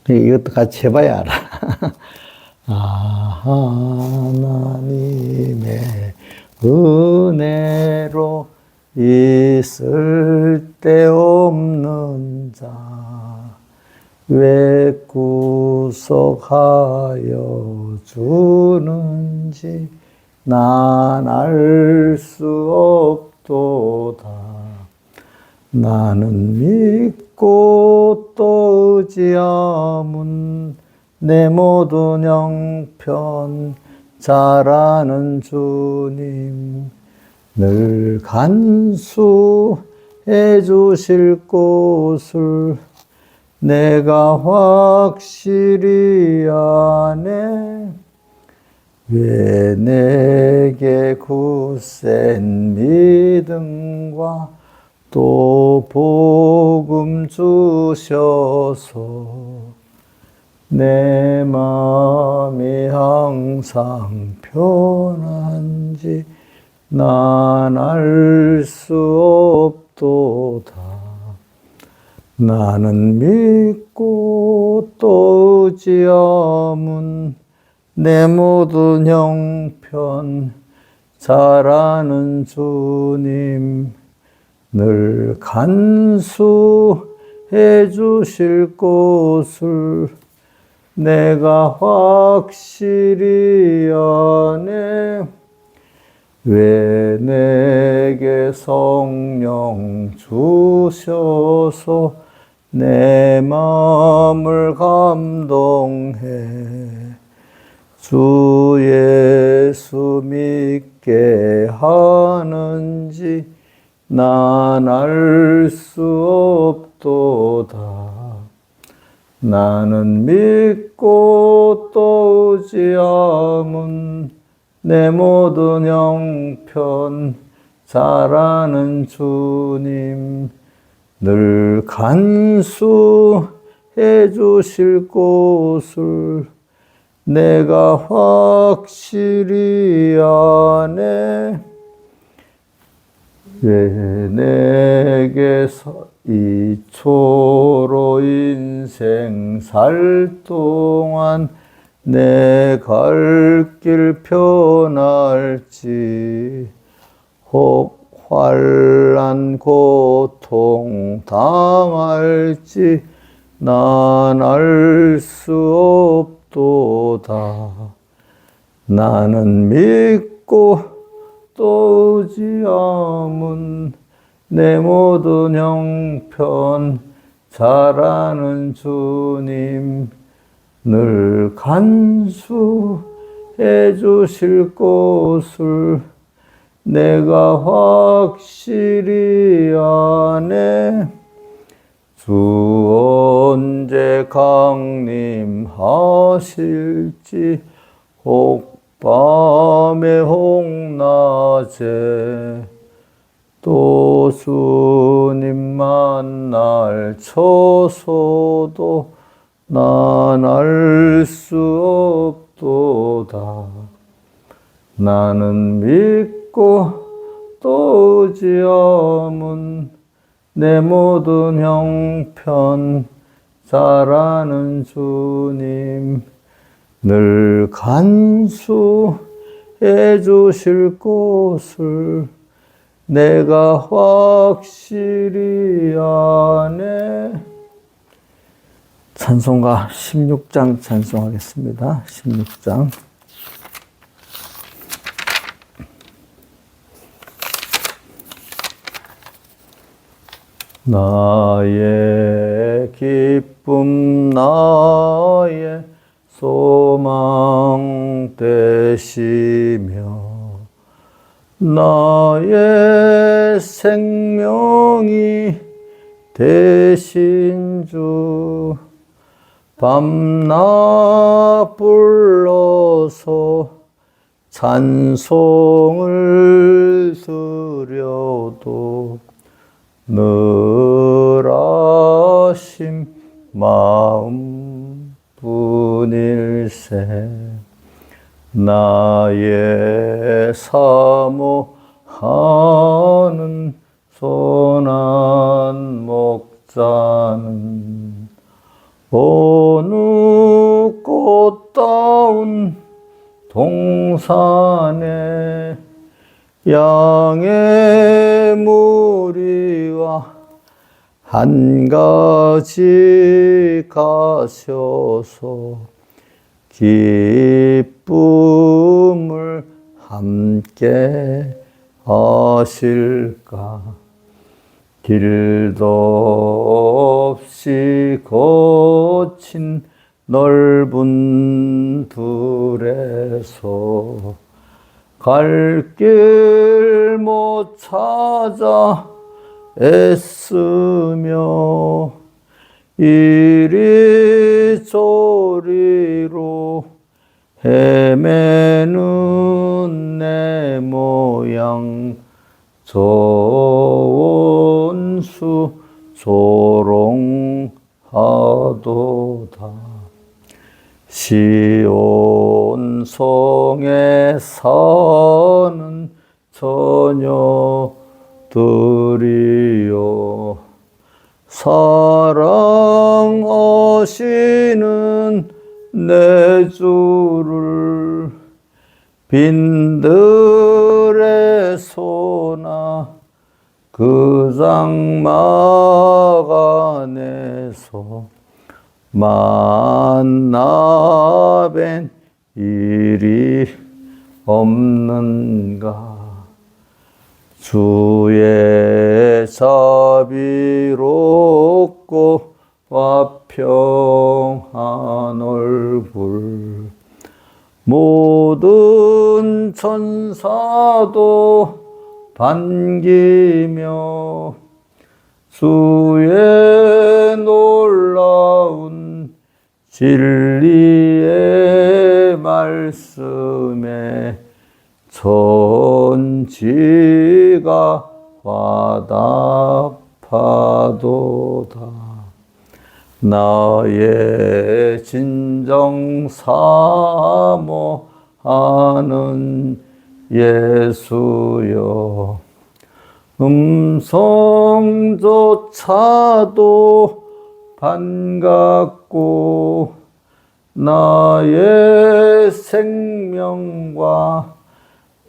이것도 같이 해봐야 알아. 아, 하나님의 은혜로 있을 데 없는 자, 왜 구속하여 주는지 난 알 수 없도다. 나는 믿고 또 의지함은 내 모든 형편 잘 아는 주님, 늘 간수해 주실 곳을 내가 확실히 아네. 왜 내게 굳센 믿음과 또 복음 주셔서 내 마음이 항상 편한지 난 알 수 없도다. 나는 믿고 또 의지함은 내 모든 형편 잘 아는 주님, 늘 간수해 주실 곳을 내가 확실히 아네. 왜 내게 성령 주셔서 내 마음을 감동해 주 예수 믿게 하는지 난 알 수 없도다. 나는 믿고 또 의지함은 내 모든 형편 잘 아는 주님, 늘 간수해 주실 곳을 내가 확실히 아네. 왜 내게서 이 초로 인생 살 동안 내 갈 길 편할지, 혹 환난 고통 당할지 난 알 수 없도다. 나는 믿고 또 의지함은 내 모든 형편 잘 아는 주님, 늘 간수해 주실 곳을 내가 확실히 아네. 주 언제 강림하실지, 혹 밤에 혹 낮에 또 주님 만날 처소도 난 알 수 없도다. 나는 믿고 또 의지함은 내 모든 형편 잘 아는 주님, 늘 간수해 주실 곳을 내가 확실히 아네. 찬송가 16장 찬송하겠습니다. 16장. 나의 기쁨 나의 소망 되시며 나의 생명이 되신 주, 밤낮 불러서 찬송을 드려도 늘 아심 마음 뿐일세. 나의 사모하는 선한 목자는 어느 꽃다운 동산에 양의 무리와 한 가지 가셔서 기쁨을 함께 하실까. 길도 없이 거친 넓은 들에서 갈 길 못 찾아 애쓰며 이리저리로 헤매는 내 모양 저 원수 조롱하도다. 시온 성에 사는 처녀들이여 사랑하시는 내 주를 빈들의 소나 그 장막 안에서 만나뵌 일이 없는가. 주의 자비롭고 화평한 얼굴 모든 천사도 반기며 주의 놀라운 진리의 말씀에 천지가 화답하도다. 나의 진정 사모하는 예수여 음성조차도 반갑고 나의 생명과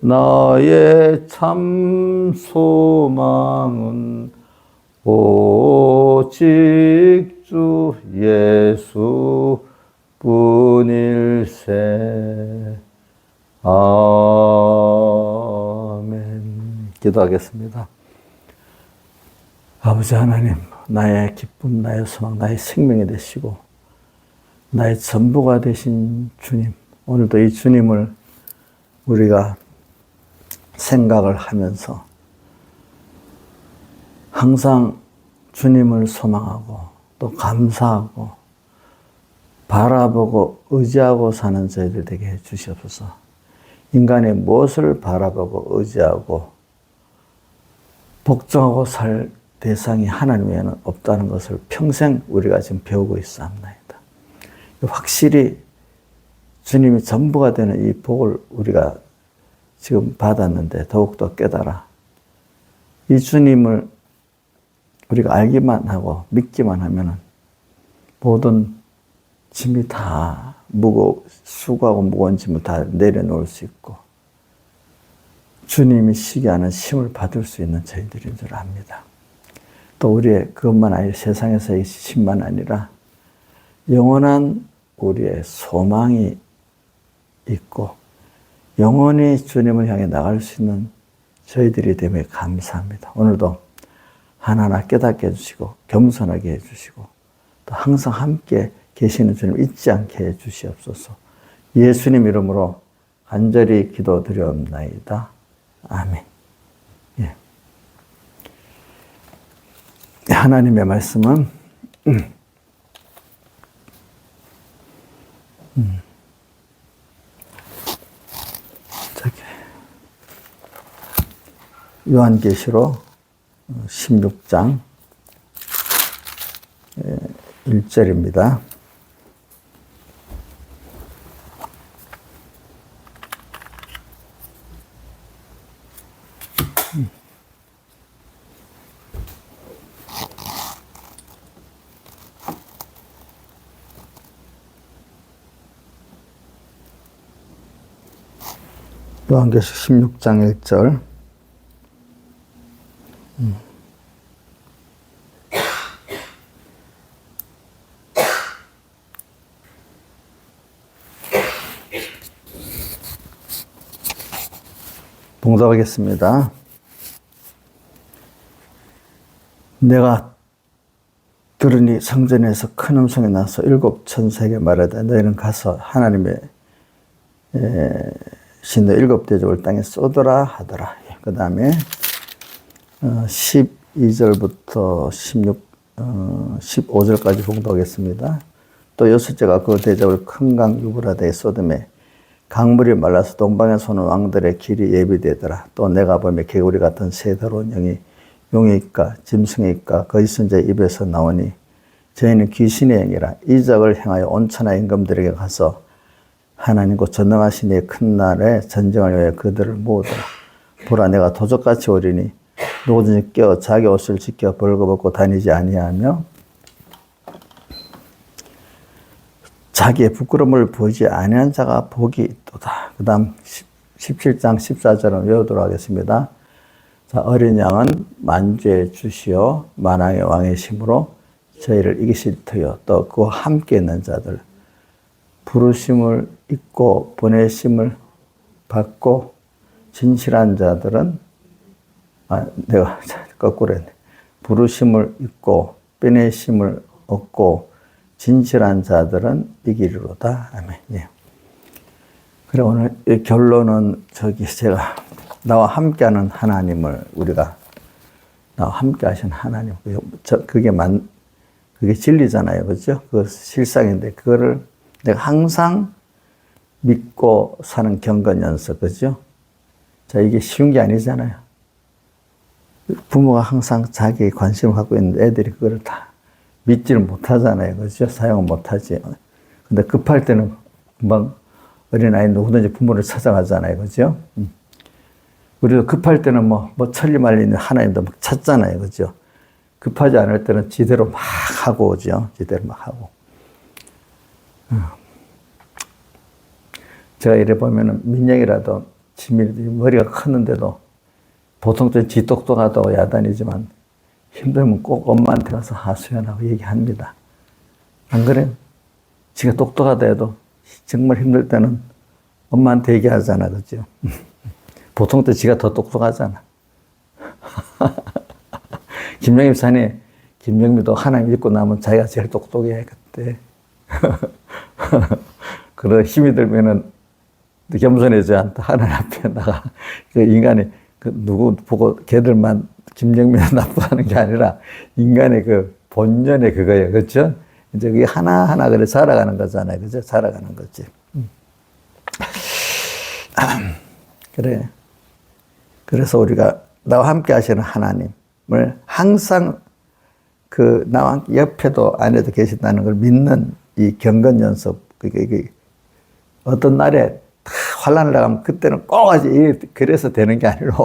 나의 참 소망은 오직 주 예수 뿐일세. 아멘. 기도하겠습니다. 아버지 하나님, 나의 기쁨, 나의 소망, 나의 생명이 되시고 나의 전부가 되신 주님, 오늘도 이 주님을 우리가 생각을 하면서 항상 주님을 소망하고 또 감사하고 바라보고 의지하고 사는 저희들 되게 해 주시옵소서. 인간이 무엇을 바라보고 의지하고 복종하고 살 대상이 하나님 외에는 없다는 것을 평생 우리가 지금 배우고 있사옵나이다. 확실히 주님이 전부가 되는 이 복을 우리가 지금 받았는데 더욱더 깨달아 이 주님을 우리가 알기만 하고 믿기만 하면 모든 짐이 다 수고하고 무거운 짐을 다 내려놓을 수 있고 주님이 쉬게 하는 쉼을 받을 수 있는 저희들인 줄 압니다. 또 우리의 그것만 아니라 세상에서의 쉼만 아니라 영원한 우리의 소망이 있고 영원히 주님을 향해 나갈 수 있는 저희들이 됨에 감사합니다. 오늘도 하나하나 깨닫게 해주시고 겸손하게 해주시고 또 항상 함께 계시는 주님 잊지 않게 해주시옵소서. 예수님 이름으로 간절히 기도드려옵나이다. 아멘. 예. 하나님의 말씀은 요한계시록 16장 1절입니다. 요한계시록 16장 1절. 봉독하겠습니다. 내가 들으니 성전에서 큰 음성이 나서 일곱 천사에게 말하되 너희는 가서 하나님의 신의 일곱 대접을 땅에 쏟으라 하더라. 그 다음에 12절부터 15절까지 봉독하겠습니다. 또 여섯째가 그 대접을 큰 강 유브라데에 쏟음에 강물이 말라서 동방에서 오는 왕들의 길이 예비되더라. 또 내가 보며 개구리 같은 새 더러운 영이 용의 입과 짐승의 입과 거짓 자의 입에서 나오니 저희는 귀신의 영이라. 이적을 행하여 온 천하 임금들에게 가서 하나님 곧 전능하신 이의 큰 날에 전쟁을 위하여 그들을 모으더라. 보라 내가 도적같이 오리니 누구든지 깨어 자기 옷을 지켜 벌거벗고 다니지 아니하며 자기의 부끄러움을 보이지 아니한 자가 복이 있도다. 그 다음 17장 14절은 외우도록 하겠습니다. 자, 어린 양은 만주의 주시요 만왕의 왕의 심으로 저희를 이기실 터요. 또 그와 함께 있는 자들 부르심을 잊고 보내심을 받고 진실한 자들은 내가 거꾸로 했네. 부르심을 잊고 빼내심을 얻고 진실한 자들은 이기리로다. 아멘. 예. 그래 오늘 결론은 제가 나와 함께하는 하나님을 우리가 나와 함께하신 하나님 그게 진리잖아요, 그렇죠? 그 실상인데 그거를 내가 항상 믿고 사는 경건 연습, 그렇죠? 자 이게 쉬운 게 아니잖아요. 부모가 항상 자기의 관심을 갖고 있는데 애들이 그거를 다 믿지를 못하잖아요. 그렇죠? 사용을 못하지. 근데 급할 때는 금방 어린아이 누구든지 부모를 찾아가잖아요. 그렇죠? 우리도 급할 때는 뭐 천리말리 있는 하나님도 막 찾잖아요. 그렇죠? 급하지 않을 때는 지대로 막 하고 오죠. 지대로 막 하고. 제가 이래 보면은 민영이라도 지민이도 머리가 컸는데도 보통 좀 지 똑똑하다고 야단이지만 힘들면 꼭 엄마한테 가서 하소연하고 얘기합니다. 안 그래요? 지가 똑똑하다 해도 정말 힘들 때는 엄마한테 얘기하잖아. 그죠? 보통 때 지가 더 똑똑하잖아. 김영임 산에 김영미도 하나님 믿고 나면 자기가 제일 똑똑해, 그때. 그러다 힘이 들면은 겸손해져. 하나님 앞에 나가. 그 인간이 누구 보고 걔들만 김정민은 나쁘다는 게 아니라 인간의 그 본연의 그거예요. 그렇죠? 이제 그게 하나하나 그래 자라가는 거잖아요. 그죠? 자라가는 거지. 그래. 그래서 우리가 나와 함께 하시는 하나님을 항상 그 나와 옆에도 안에도 계신다는 걸 믿는 이 경건 연습. 이게 어떤 날에 환란을 나가면 그때는 꼭 하지. 그래서 되는 게 아니라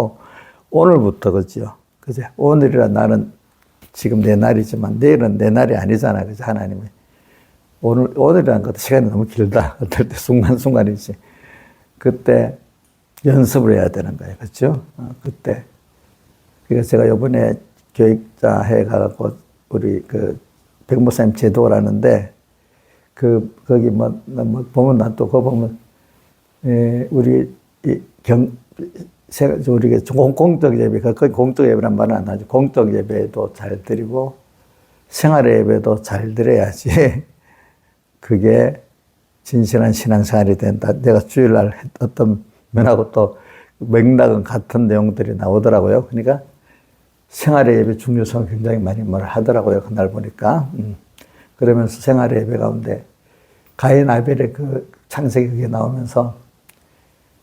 오늘부터 그죠? 그죠? 오늘이라 나는 지금 내 날이지만 내일은 내 날이 아니잖아. 그죠? 하나님이. 오늘이라는 것도 시간이 너무 길다. 어떨 때 순간순간이지. 그때 연습을 해야 되는 거예요. 그죠? 그때. 그래서 제가 요번에 교육자 해 가고 우리 백목사님 제도를 하는데 거기 보면 난 또 그거 보면 우리 우리가 공적 예배, 거기 공적 예배란 말은 안 하죠. 공적 예배도 잘 드리고 생활 예배도 잘 드려야지 그게 진실한 신앙생활이 된다. 내가 주일날 어떤 면하고 또 맥락은 같은 내용들이 나오더라고요. 그러니까 생활의 예배 중요성을 굉장히 많이 말을 하더라고요. 그날 보니까. 그러면서 생활의 예배 가운데 가인 아벨의 그 창세기 그게 나오면서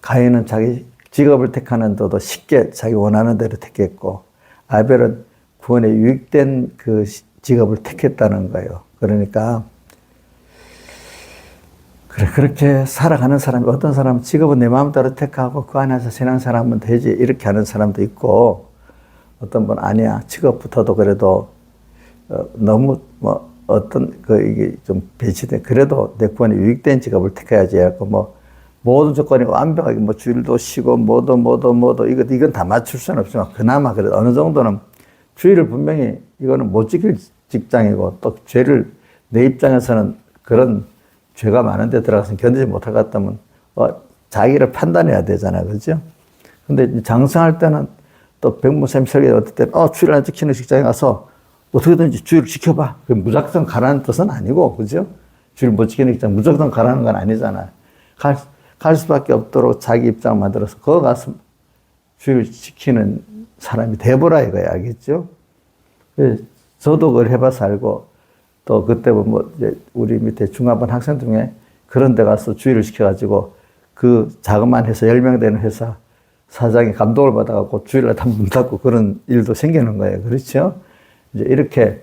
가인은 자기 직업을 택하는 데도 쉽게 자기 원하는 대로 택했고 아벨은 구원에 유익된 그 직업을 택했다는 거예요. 그러니까 그렇게 살아가는 사람이 어떤 사람은 직업은 내 마음대로 택하고 그 안에서 신앙생활하면 되지 이렇게 하는 사람도 있고 어떤 분 아니야 직업부터도 그래도 너무 어떤 이게 좀 배치돼 그래도 내 구원에 유익된 직업을 택해야지 하고 모든 조건이 완벽하게 뭐 주일도 쉬고 뭐도 이건 다 맞출 수는 없지만 그나마 그래도 어느 정도는 주일을 분명히 이거는 못 지킬 직장이고 또 죄를 내 입장에서는 그런 죄가 많은데 들어가서 견디지 못할 것 같다면 자기를 판단해야 되잖아요. 그죠? 근데 장성할 때는 또 백무쌤 설계 어떨 때는 주일 안 지키는 직장에 가서 어떻게든지 주일을 지켜봐. 그 무작정 가라는 뜻은 아니고, 그죠? 주일 못 지키는 직장 무작정 가라는 건 아니잖아요. 갈 수밖에 없도록 자기 입장을 만들어서 거기 가서 주일 지키는 사람이 돼보라 이거야, 알겠죠? 저도 그걸 해봐서 알고, 또 그때 뭐 이제 우리 밑에 중학번 학생 중에 그런 데 가서 주일을 지켜가지고 그 자그마한 회사 10명 되는 회사 사장이 감동을 받아갖고 주일날 다 문 닫고 그런 일도 생기는 거예요. 그렇죠? 이제 이렇게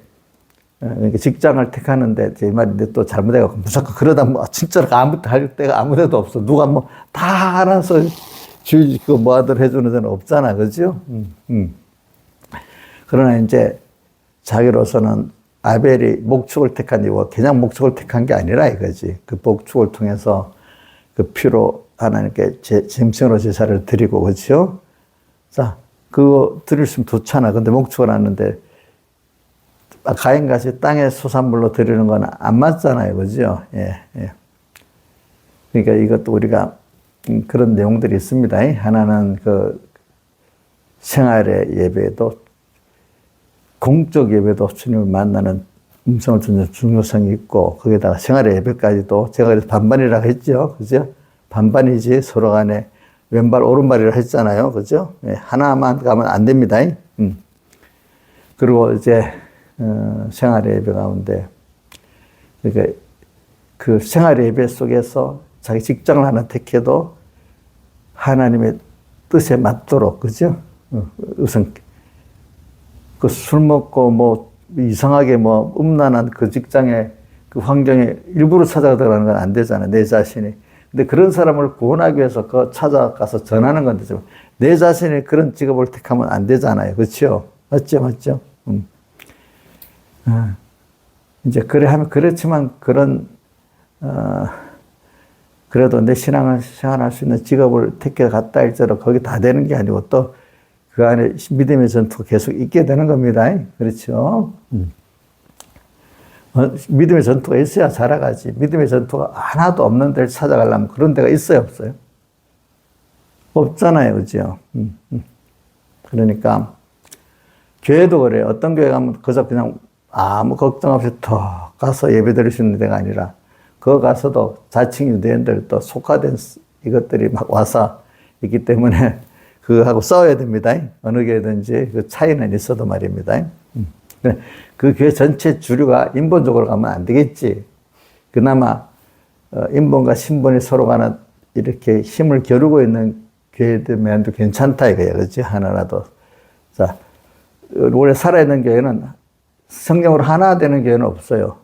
직장을 택하는데 제 말인데 또 잘못해갖고 무조건 그러다 뭐 진짜로 아무것도 할 데가 아무데도 없어. 누가 뭐 다 알아서 주일 그 뭐하들 해주는 데는 없잖아. 그죠? 그러나 이제 자기로서는 아벨이 목축을 택한 이유가 그냥 목축을 택한 게 아니라 이거지. 그 목축을 통해서 그 피로 하나님께 짐승으로 제사를 드리고, 그렇죠? 자, 그거 드릴 수 있으면 좋잖아. 근데 목축을 하는데 가인같이 땅의 소산물로 드리는 건 안 맞잖아요. 그죠? 예. 그러니까 이것도 우리가 그런 내용들이 있습니다. 하나는 그 생활의 예배도 공적 예배도 주님을 만나는 음성을 듣는 중요성이 있고, 거기다가 생활의 예배까지도 제가 그래서 반반이라고 했죠. 그죠? 반반이지 서로 간에 왼발, 오른발이라고 했잖아요. 그죠? 하나만 가면 안 됩니다. 그리고 이제, 생활의 예배 가운데, 그러니까 그 생활의 예배 속에서 자기 직장을 하나 택해도 하나님의 뜻에 맞도록, 그죠? 우선 그 술 먹고 뭐 이상하게 뭐 음란한 그 직장에 그 환경에 일부러 찾아가더라는 건 안 되잖아요. 내 자신이. 근데 그런 사람을 구원하기 위해서 그 찾아가서 전하는 건 되지만 내 자신이 그런 직업을 택하면 안 되잖아요. 그렇죠? 맞죠? 이제 그래 하면 그렇지만 그런 그래도 내 신앙을 생활할 수 있는 직업을 택해 갔다 할지라도 거기 다 되는 게 아니고 또 그 안에 믿음의 전투가 계속 있게 되는 겁니다. 그렇죠? 믿음의 전투가 있어야 자라가지. 믿음의 전투가 하나도 없는 데를 찾아가려면 그런 데가 있어요, 없어요? 없잖아요, 그죠? 그러니까 교회도 그래요. 어떤 교회 가면 그저 그냥 아무 걱정 없이 더 가서 예배 드릴 수 있는 데가 아니라 거기 가서도 자칭 유대인들 또 속화된 이것들이 막 와서 있기 때문에 그거하고 싸워야 됩니다. 어느 교회든지 그 차이는 있어도 말입니다. 그 교회 전체 주류가 인본적으로 가면 안 되겠지. 그나마 인본과 신본이 서로 간에 이렇게 힘을 겨루고 있는 교회들만도 괜찮다 이거예요. 그렇지? 하나라도. 자, 원래 살아있는 교회는 성령으로 하나 되는 교회는 없어요.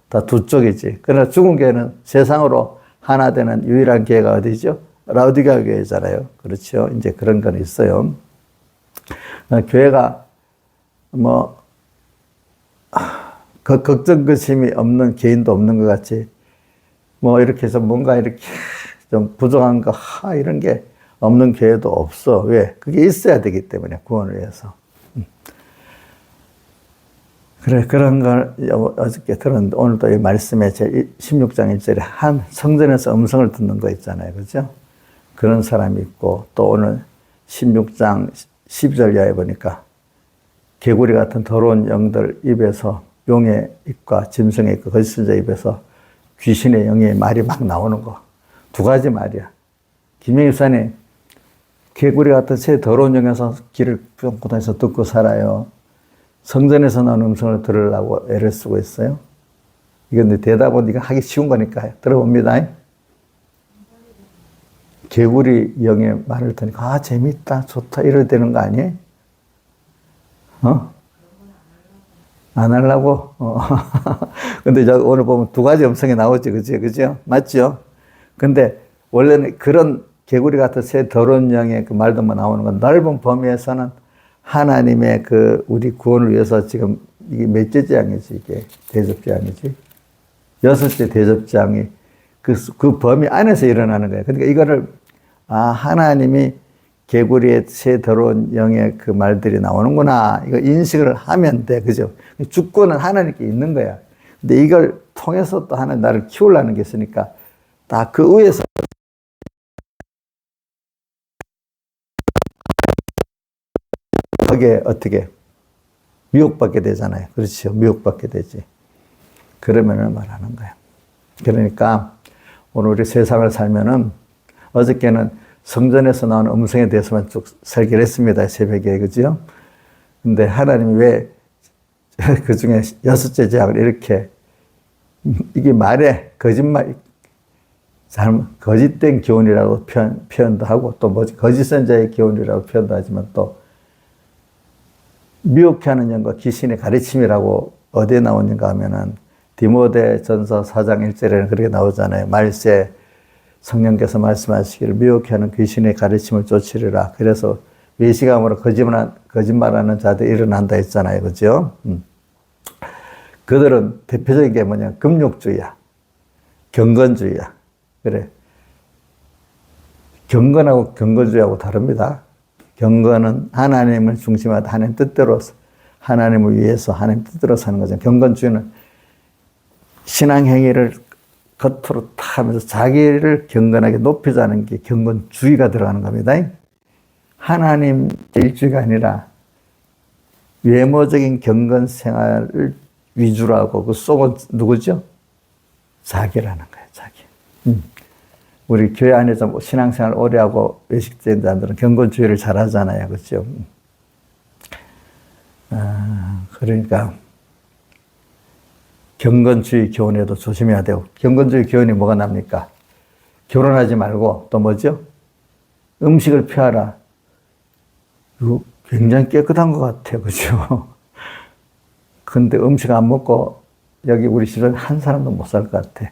다 두 쪽이지. 그러나 죽은 교회는 세상으로 하나 되는 유일한 교회가 어디죠? 라우디게아 교회잖아요. 그렇죠? 이제 그런 건 있어요. 교회가 뭐 걱정 근심이 없는 개인도 없는 것 같이 뭐 이렇게 해서 뭔가 이렇게 좀 부족한 거 이런 게 없는 교회도 없어. 왜? 그게 있어야 되기 때문에 구원을 위해서. 그래, 그런 걸 어저께 들었는데 오늘도 이 말씀에 제 16장 1절에 한 성전에서 음성을 듣는 거 있잖아요. 그죠? 그런 사람이 있고 또 오늘 16장 12절 이하에 보니까 개구리 같은 더러운 영들 입에서 용의 입과 짐승의 입과 거짓선자 입에서 귀신의 영의 말이 막 나오는 거. 두 가지 말이야. 김영희 목사님, 개구리 같은 새 더러운 영에서 길을 뿅고 다니면서 듣고 살아요. 성전에서 나오는 음성을 들으려고 애를 쓰고 있어요. 이건 대답은 네가 하기 쉬운 거니까 들어봅니다. 개구리 영의 말을 듣니까 재밌다, 좋다 이럴 되는 거 아니에요? 안 하려고? 근데 오늘 보면 두 가지 음성이 나오지, 그죠? 맞죠? 근데 원래는 그런 개구리 같은 새 더러운 영의 그 말도만 나오는 건 넓은 범위에서는 하나님의 그 우리 구원을 위해서 지금 이게 몇째 재앙이지, 이게 대접재앙이지? 6째 대접재앙이 그 범위 안에서 일어나는 거예요. 그러니까 이거를, 하나님이 개구리의 새 더러운 영의 그 말들이 나오는구나. 이거 인식을 하면 돼. 그죠? 주권은 하나님께 있는 거야. 근데 이걸 통해서 또 하나님 나를 키우려는 게 있으니까 다 그 위에서 거기에 어떻게 미혹받게 되잖아요. 그렇죠. 미혹받게 되지. 그러면은 말하는 거예요. 그러니까 오늘 우리 세상을 살면은 어저께는 성전에서 나오는 음성에 대해서만 쭉 설계를 했습니다. 새벽에. 그죠? 근데 하나님이 왜 그 중에 6째 제약을 이렇게 이게 말에 거짓말, 거짓된 교훈이라고 표현도 하고 또 뭐지? 거짓 선자의 교훈이라고 표현도 하지만 또 미혹해 하는 영과 귀신의 가르침이라고 어디에 나오는가 하면은 디모데 전서 4장 1절에는 그렇게 나오잖아요. 말세 성령께서 말씀하시기를 미혹해 하는 귀신의 가르침을 쫓으리라. 그래서 외식함으로 거짓말하는 자들이 일어난다 했잖아요. 그죠? 그들은 대표적인 게 뭐냐? 금욕주의야. 경건주의야. 그래. 경건하고 경건주의하고 다릅니다. 경건은 하나님을 중심하다 하나님 뜻대로 하나님을 위해서 하나님 뜻대로 사는 거죠. 경건주의는 신앙행위를 겉으로 탁 하면서 자기를 경건하게 높이자는 게 경건주의가 들어가는 겁니다. 하나님 일주의가 아니라 외모적인 경건 생활을 위주로 하고 그 속은 누구죠? 자기라는 거예요. 자기. 우리 교회 안에서 신앙생활 오래 하고 외식된 자들은 경건주의를 잘 하잖아요. 그렇죠? 그러니까 경건주의 교훈에도 조심해야 되고, 경건주의 교훈이 뭐가 납니까? 결혼하지 말고 또 뭐죠? 음식을 피하라. 이거 굉장히 깨끗한 것 같아요. 그죠? 근데 음식 안 먹고 여기 우리 집은 한 사람도 못 살 것 같아.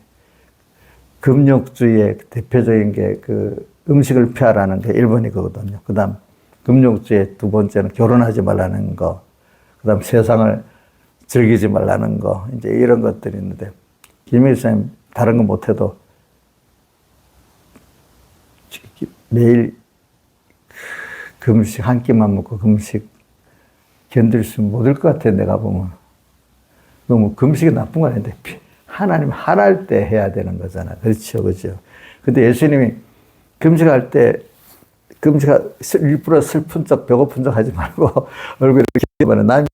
금욕주의의 대표적인 게 그 음식을 피하라는 게 1번이거든요. 그 다음 금욕주의 두 번째는 결혼하지 말라는 거. 그 다음 세상을 즐기지 말라는 거. 이제 이런 것들이 있는데, 김일 선생님 다른 거 못해도 매일 금식 한 끼만 먹고 금식 견딜 수 못할 것 같아, 내가 보면. 너무 금식이 나쁜 건 아닌데, 하나님 하랄 때 해야 되는 거잖아. 그렇죠, 그죠. 근데 예수님이 금식할 때, 일부러 슬픈 척, 배고픈 척 하지 말고, 얼굴에 이렇게 하면 남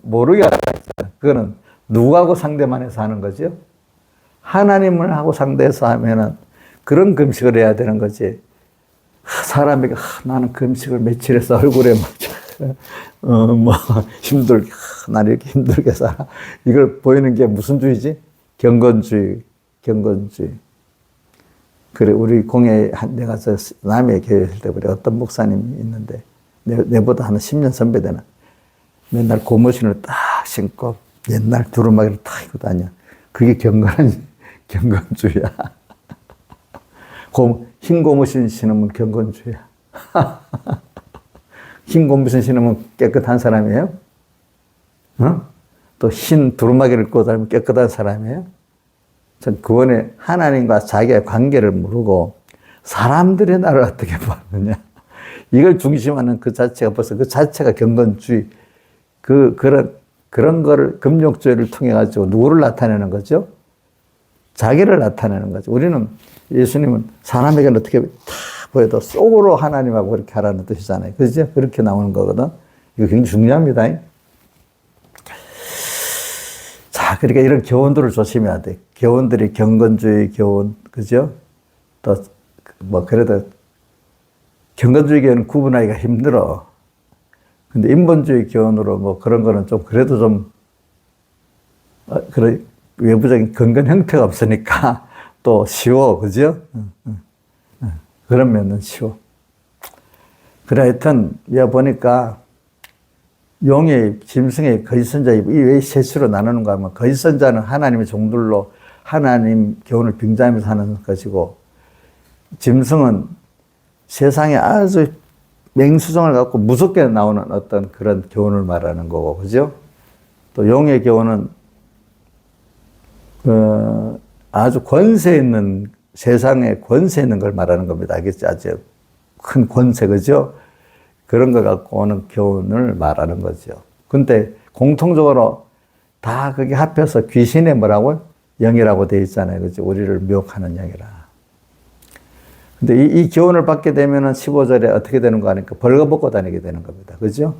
모르게 하라 했잖아. 그거는 누구하고 상대만 해서 하는 거죠? 하나님을 하고 상대해서 하면은 그런 금식을 해야 되는 거지. 사람에게, 나는 금식을 며칠 해서 얼굴에 힘들게, 나는 이렇게 힘들게 살아. 이걸 보이는 게 무슨 주의지? 경건주의. 그래, 우리 공예, 내가 남해 교회 있을 때, 우리 어떤 목사님이 있는데, 내보다 한 10년 선배 되나? 맨날 고무신을 딱 신고, 옛날 두루마기를 딱 입고 다녀. 그게 경건주의야. 흰 고무신 신으면 경건주의야. 흰 고무신 신으면 깨끗한 사람이에요? 또 흰 두루마기를 입고 다니면 깨끗한 사람이에요? 전 그원에 하나님과 자기의 관계를 모르고 사람들의 나를 어떻게 봤느냐. 이걸 중심하는 그 자체가 벌써 그 자체가 경건주의. 그런 거를 금욕주의를 통해 가지고 누구를 나타내는 거죠? 자기를 나타내는 거죠. 우리는 예수님은 사람에게는 어떻게 다 보여도 속으로 하나님하고 그렇게 하라는 뜻이잖아요. 그죠? 그렇게 나오는 거거든. 이거 굉장히 중요합니다. 자, 그러니까 이런 교훈들을 조심해야 돼. 교훈들이 경건주의 교훈, 그죠? 또, 그래도 경건주의 교훈은 구분하기가 힘들어. 근데 인본주의 교훈으로 그런 거는 좀 그래도 좀, 그런 외부적인 근건 형태가 없으니까 또 쉬워. 그죠? 그런 면은 쉬워. 그래, 하여튼, 보니까 용의, 짐승의, 거짓선자, 왜 셋으로 나누는가 하면, 거짓선자는 하나님의 종들로 하나님 교훈을 빙자하면서 하는 것이고, 짐승은 세상에 아주 맹수성을 갖고 무섭게 나오는 어떤 그런 교훈을 말하는 거고, 그죠? 또 용의 교훈은, 아주 권세 있는 세상에 권세 있는 걸 말하는 겁니다. 알겠죠? 아주 큰 권세, 그죠? 그런 거 갖고 오는 교훈을 말하는 거죠. 근데 공통적으로 다 그게 합해서 귀신의 뭐라고? 영이라고 되어 있잖아요. 그죠? 우리를 미혹하는 영이라. 근데 이 교훈을 받게 되면은 15절에 어떻게 되는 거 하니까 벌거벗고 다니게 되는 겁니다. 그죠?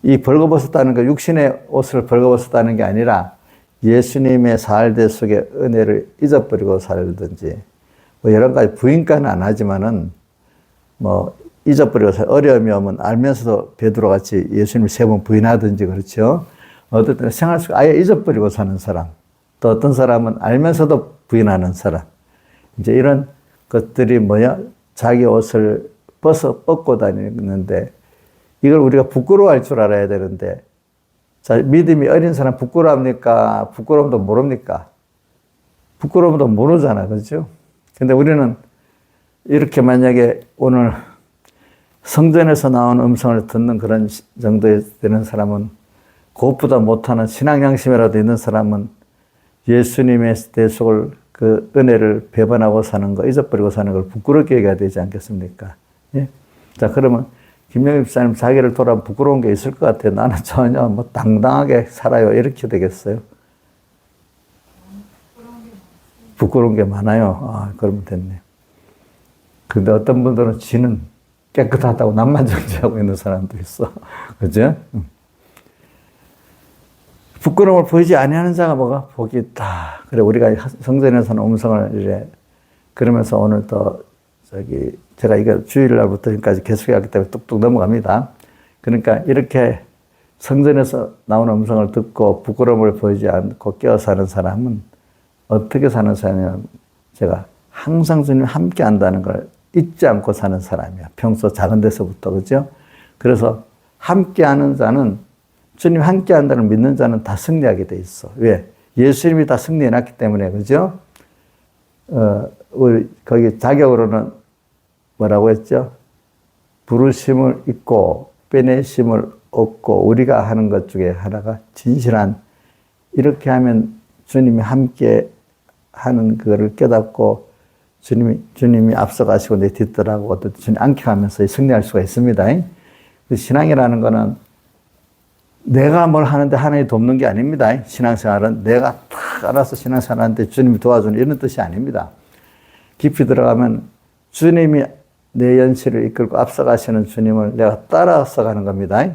이 벌거벗었다는 거, 육신의 옷을 벌거벗었다는 게 아니라 예수님의 살대 속에 은혜를 잊어버리고 살든지, 뭐 여러 가지 부인까지는 안 하지만은 뭐 잊어버리고 어려움이 오면 알면서도 베드로 같이 예수님을 3번 부인하든지, 그렇죠? 어떤 생활 속에 아예 잊어버리고 사는 사람, 또 어떤 사람은 알면서도 부인하는 사람, 이제 이런 것들이 뭐야? 자기 옷을 벗고 다니는데, 이걸 우리가 부끄러워할 줄 알아야 되는데, 자, 믿음이 어린 사람 부끄러워합니까? 부끄러움도 모릅니까? 부끄러움도 모르잖아, 그죠? 근데 우리는 이렇게 만약에 오늘 성전에서 나온 음성을 듣는 그런 정도에 되는 사람은, 그것보다 못하는 신앙 양심이라도 있는 사람은 예수님의 대속을, 그 은혜를 배반하고 사는 거, 잊어버리고 사는 걸 부끄럽게 여겨야 되지 않겠습니까? 예? 자, 그러면 김영희 집사님 자기를 돌아보면 부끄러운 게 있을 것 같아요. 나는 전혀 뭐 당당하게 살아요. 이렇게 되겠어요? 부끄러운 게 많아요. 아, 그러면 됐네. 근데 어떤 분들은 지는 깨끗하다고 남만 정지하고 있는 사람도 있어. 그죠? 부끄러움을 보이지 아니하는 자가 뭐가? 복이 있다. 그래, 우리가 성전에서는 음성을 이래, 그러면서 오늘 또, 제가 이거 주일날부터 지금까지 계속 하기 때문에 뚝뚝 넘어갑니다. 그러니까 이렇게 성전에서 나오는 음성을 듣고 부끄러움을 보이지 않고 깨어 사는 사람은 어떻게 사는 사람이냐면, 제가 항상 주님 함께 한다는 걸 잊지 않고 사는 사람이야. 평소 작은 데서부터, 그죠? 그래서 함께 하는 자는, 주님 함께 한다는 믿는 자는 다 승리하게 돼 있어. 왜? 예수님이 다 승리해 놨기 때문에, 그죠? 우리, 거기 자격으로는 뭐라고 했죠? 부르심을 잊고 빼내심을 얻고 우리가 하는 것 중에 하나가 진실한, 이렇게 하면 주님이 함께 하는 그거를 깨닫고 주님이 앞서가시고 내 뒤따라고 주님 안켜가면서 승리할 수가 있습니다. 신앙이라는 거는 내가 뭘 하는데 하나님이 돕는 게 아닙니다. 신앙생활은 내가 탁 알아서 신앙생활 하는데 주님이 도와주는 이런 뜻이 아닙니다. 깊이 들어가면 주님이 내 연실을 이끌고 앞서가시는 주님을 내가 따라서 가는 겁니다.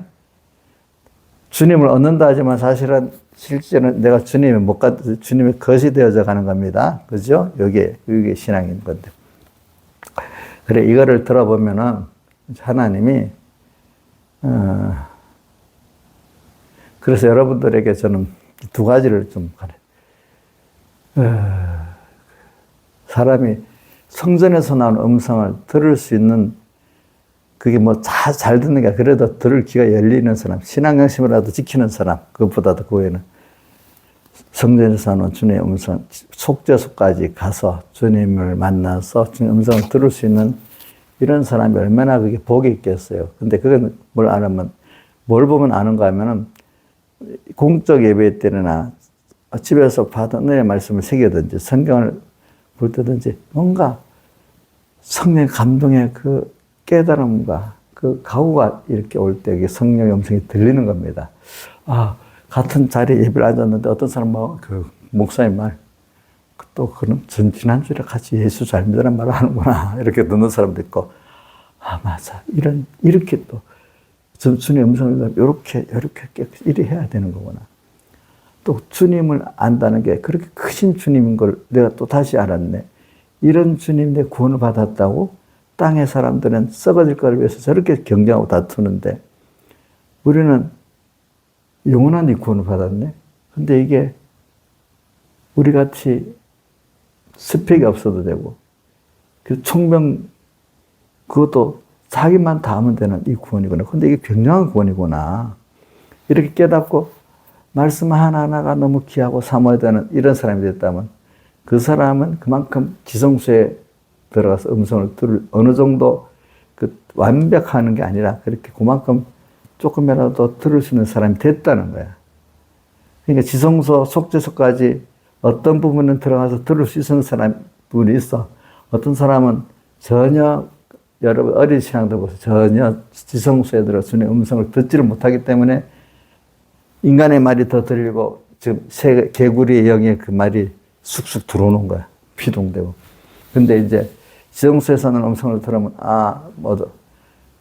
주님을 얻는다 하지만 사실은 실제는 내가 주님의 것이 되어져 가는 겁니다. 그죠? 이게 신앙인 건데. 그래, 이거를 들어보면은 하나님이, 그래서 여러분들에게 저는 2가지를 좀 사람이 성전에서 나온 음성을 들을 수 있는, 그게 뭐 잘 듣는 게 그래도 들을 귀가 열리는 사람, 신앙양심이라도 지키는 사람, 그것보다도 그 외에는 성전에서 나온 주님의 음성, 속죄소까지 가서 주님을 만나서 주님의 음성을 들을 수 있는 이런 사람이 얼마나 그게 복이 있겠어요. 근데 그건 뭘 보면 아는가 하면은, 공적 예배 때나 집에서 받은 은혜의 말씀을 새기든지 성경을 볼 때든지 뭔가 성령 감동의 그 깨달음과 그 각오가 이렇게 올 때 성령의 음성이 들리는 겁니다. 아, 같은 자리에 예배를 앉았는데 어떤 사람은 그 목사님 말, 또 그럼 지난주에 같이 예수 잘 믿으란 말을 하는구나, 이렇게 듣는 사람도 있고, 아, 맞아. 이렇게 또 주님의 음성을 이렇게 이리 해야 되는 거구나. 또 주님을 안다는 게 그렇게 크신 주님인 걸 내가 또 다시 알았네. 이런 주님 내 구원을 받았다고 땅의 사람들은 썩어질 걸 위해서 저렇게 경쟁하고 다투는데 우리는 영원한 이 구원을 받았네. 근데 이게 우리같이 스펙이 없어도 되고 그 총명 그것도 자기만 다 하면 되는 이 구원이구나. 근데 이게 굉장한 구원이구나. 이렇게 깨닫고 말씀 하나하나가 너무 귀하고 사모해야 되는 이런 사람이 됐다면 그 사람은 그만큼 지성소에 들어가서 음성을 들을 어느 정도 그 완벽하는 게 아니라 그렇게 그만큼 조금이라도 들을 수 있는 사람이 됐다는 거야. 그러니까 지성소 속죄소까지 어떤 부분은 들어가서 들을 수 있는 사람 분이 있어. 어떤 사람은 전혀, 여러분 어린 신앙들 보세요. 전혀 지성소에 들어 주님의 음성을 듣지를 못하기 때문에 인간의 말이 더 들리고 지금 개구리의 영의 그 말이 쑥쑥 들어오는 거야. 피동되고. 근데 이제 지성소에서는 음성을 들으면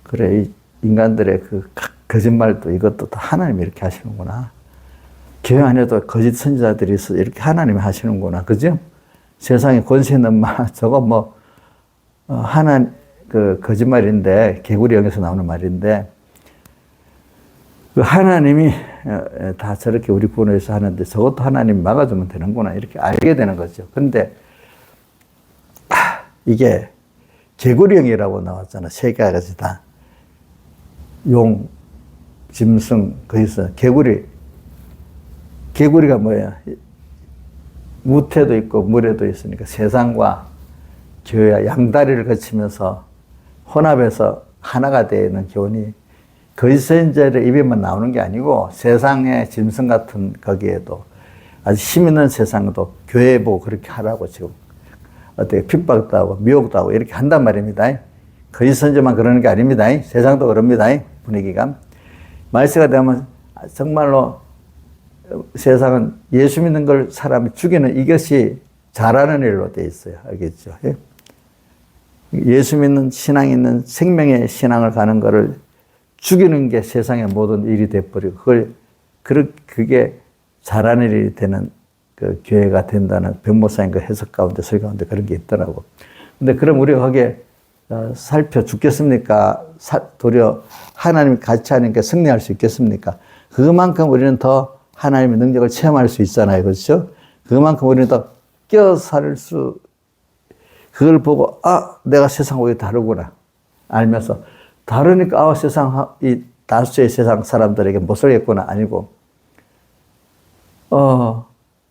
그래, 이 인간들의 그 거짓말도 이것도 다 하나님이 이렇게 하시는구나. 교회 안에도 거짓 선지자들이 있어 이렇게 하나님이 하시는구나. 그죠? 세상에 권세 있는 말, 저거 그 거짓말인데, 개구리 영에서 나오는 말인데, 그 하나님이 다 저렇게 우리 구원해서 하는데 저것도 하나님이 막아주면 되는구나. 이렇게 알게 되는 거죠. 근데, 이게 개구리 영이라고 나왔잖아. 세 가지 다. 용, 짐승, 거기서 개구리가 뭐예요? 무태도 있고 물에도 있으니까 세상과 교회와 양다리를 거치면서 혼합해서 하나가 되는 교훈이 거짓 선지자의 입에만 나오는 게 아니고 세상의 짐승 같은 거기에도 아주 힘 있는 세상도 교회 보고 그렇게 하라고 지금 어떻게 핍박도 하고 미혹도 하고 이렇게 한단 말입니다. 거짓 선지자만 그러는 게 아닙니다. 세상도 그럽니다. 분위기가. 말세가 되면 정말로 세상은 예수 믿는 걸 사람이 죽이는 이것이 잘하는 일로 돼 있어요. 알겠죠? 예수 믿는 신앙 있는 생명의 신앙을 가는 거를 죽이는 게 세상의 모든 일이 돼버리고 그게 잘하는 일이 되는 그 교회가 된다는 변모사님 그 해석 가운데 설교 가운데 그런 게 있더라고. 근데 그럼 우리가 거기에 살펴 죽겠습니까? 도리어 하나님이 같이 하니까 승리할 수 있겠습니까? 그만큼 우리는 더 하나님의 능력을 체험할 수 있잖아요. 그렇죠? 그만큼 우리는 더 껴살 그걸 보고, 내가 세상과 왜 다르구나. 알면서, 다르니까, 이 다수의 세상 사람들에게 못 살겠구나. 아니고,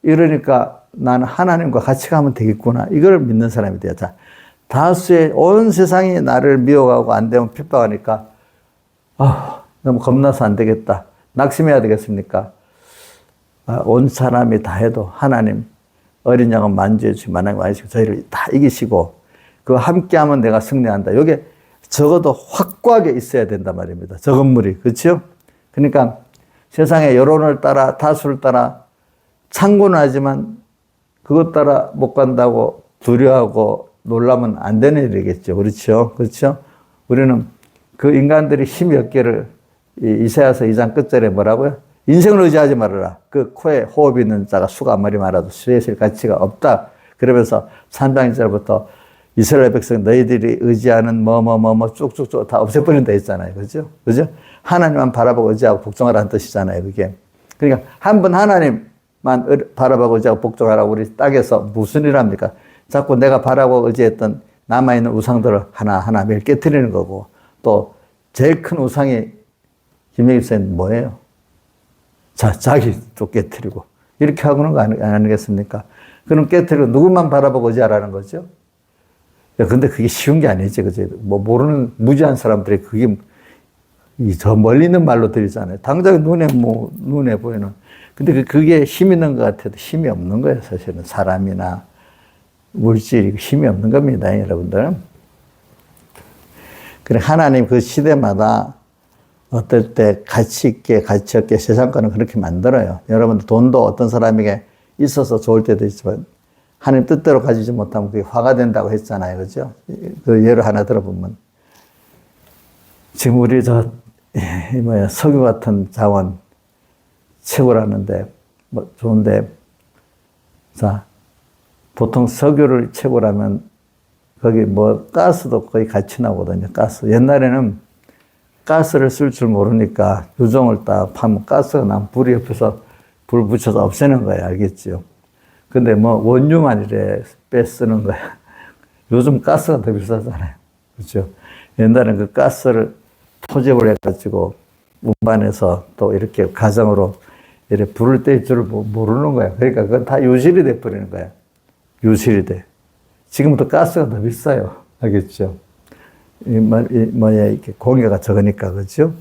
이러니까 나는 하나님과 같이 가면 되겠구나. 이걸 믿는 사람이 돼요. 자, 다수의 온 세상이 나를 미워하고 안 되면 핍박하니까, 너무 겁나서 안 되겠다. 낙심해야 되겠습니까? 온 사람이 다 해도 하나님 어린 양은 만주해 주시고 만왕이 많으시고 저희를 다 이기시고 그거 함께하면 내가 승리한다. 이게 적어도 확고하게 있어야 된단 말입니다. 저 건물이. 그렇죠? 그러니까 세상의 여론을 따라 다수를 따라 창고는 하지만 그것 따라 못 간다고 두려워하고 놀라면 안 되는 일이겠죠. 그렇죠? 그렇죠? 우리는 그 인간들이 힘이 없기를 이사야서 2장 끝절에 뭐라고요? 인생을 의지하지 말아라. 그 코에 호흡이 있는 자가 수가 아무리 많아도 수에 있을 가치가 없다. 그러면서 3장 1절부터 이스라엘 백성 너희들이 의지하는 쭉쭉쭉 다 없애버린다 했잖아요. 그죠? 그죠? 하나님만 바라보고 의지하고 복종하라는 뜻이잖아요. 그게. 그러니까 한 번 하나님만 바라보고 의지하고 복종하라고 우리 땅에서 무슨 일 합니까? 자꾸 내가 바라보고 의지했던 남아있는 우상들을 하나하나 매일 깨트리는 거고 또 제일 큰 우상이 김영희 선생님 뭐예요? 자기 또 깨트리고 이렇게 하고는 거 아니겠습니까? 그럼 깨트리고 누구만 바라보고 의지하라는 거죠? 근데 그게 쉬운 게 아니지, 그죠? 모르는 무지한 사람들이 그게 저 멀리 있는 말로 들리잖아요. 당장 눈에 보이는. 근데 그게 힘 있는 것 같아도 힘이 없는 거예요, 사실은. 사람이나 물질이 힘이 없는 겁니다, 여러분들. 그래, 하나님 그 시대마다 어떨 때 가치 있게, 가치 없게 세상 거는 그렇게 만들어요. 여러분들 돈도 어떤 사람에게 있어서 좋을 때도 있지만 하나님 뜻대로 가지지 못하면 그게 화가 된다고 했잖아요. 그죠? 그 예를 하나 들어보면 지금 우리 석유 같은 자원 채굴하는데 좋은데 자, 보통 석유를 채굴하면 거기 가스도 거의 같이 나오거든요. 가스. 옛날에는 가스를 쓸 줄 모르니까 유종을 딱 파면 가스가 나면 불이 옆에서 불 붙여서 없애는 거야. 알겠죠? 근데 원유만 이래 빼쓰는 거야. 요즘 가스가 더 비싸잖아요. 그렇죠? 옛날에는 그 가스를 토집을 해가지고 운반해서 또 이렇게 가정으로 이렇게 불을 뗄 줄 모르는 거야. 그러니까 그건 다 유실이 돼버리는 거야. 유실이 돼. 지금부터 가스가 더 비싸요. 알겠죠? 이렇게 공해가 적으니까, 그죠?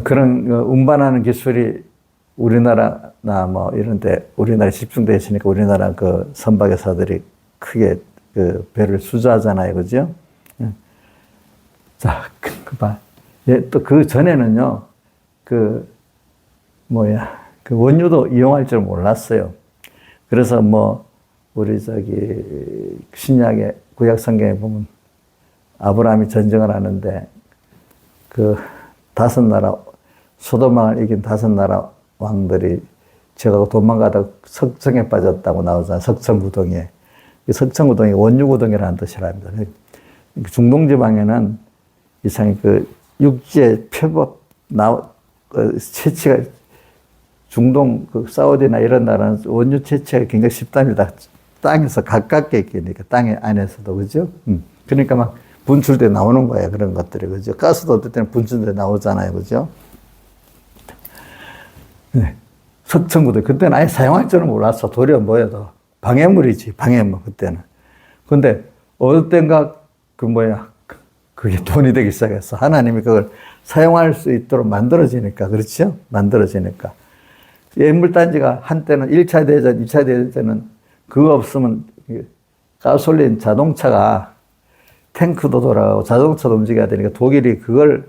그런 운반하는 기술이 우리나라나 뭐 이런데 우리나라에 집중되어 있으니까 우리나라 그 선박회사들이 크게 그 배를 수주하잖아요, 그죠? 자, 예, 또 그 전에는요, 그 원유도 이용할 줄 몰랐어요. 그래서 뭐 우리 신약의 구약 성경에 보면 아브라함이 전쟁을 하는데 그 5나라 소돔왕을 이긴 5나라 왕들이 제가 도망가다 석청에 빠졌다고 나오잖아요. 석청구덩이에. 석청구덩이 원유구덩이라는 뜻이랍니다. 중동 지방에는 이상히 그 육지에 표범 채취가 중동 그 사우디나 이런 나라는 원유 채취가 굉장히 쉽답니다. 땅에서 가깝게 있으니까 땅의 안에서도 그죠? 그러니까 막 분출돼 나오는 거예요. 그런 것들이 그죠? 가스도 어떨 때는 분출돼 나오잖아요, 그죠? 네. 석청구도 그때는 아예 사용할 줄은 몰랐어. 도리어 뭐여도 방해물이지, 방해물 그때는. 근데 어느 때인가 그게 돈이 되기 시작했어. 하나님이 그걸 사용할 수 있도록 만들어지니까, 그렇죠? 만들어지니까. 예물단지가 한때는 1차 대전, 2차 대전 때는 그거 없으면 가솔린 자동차가 탱크도 돌아가고 자동차도 움직여야 되니까 독일이 그걸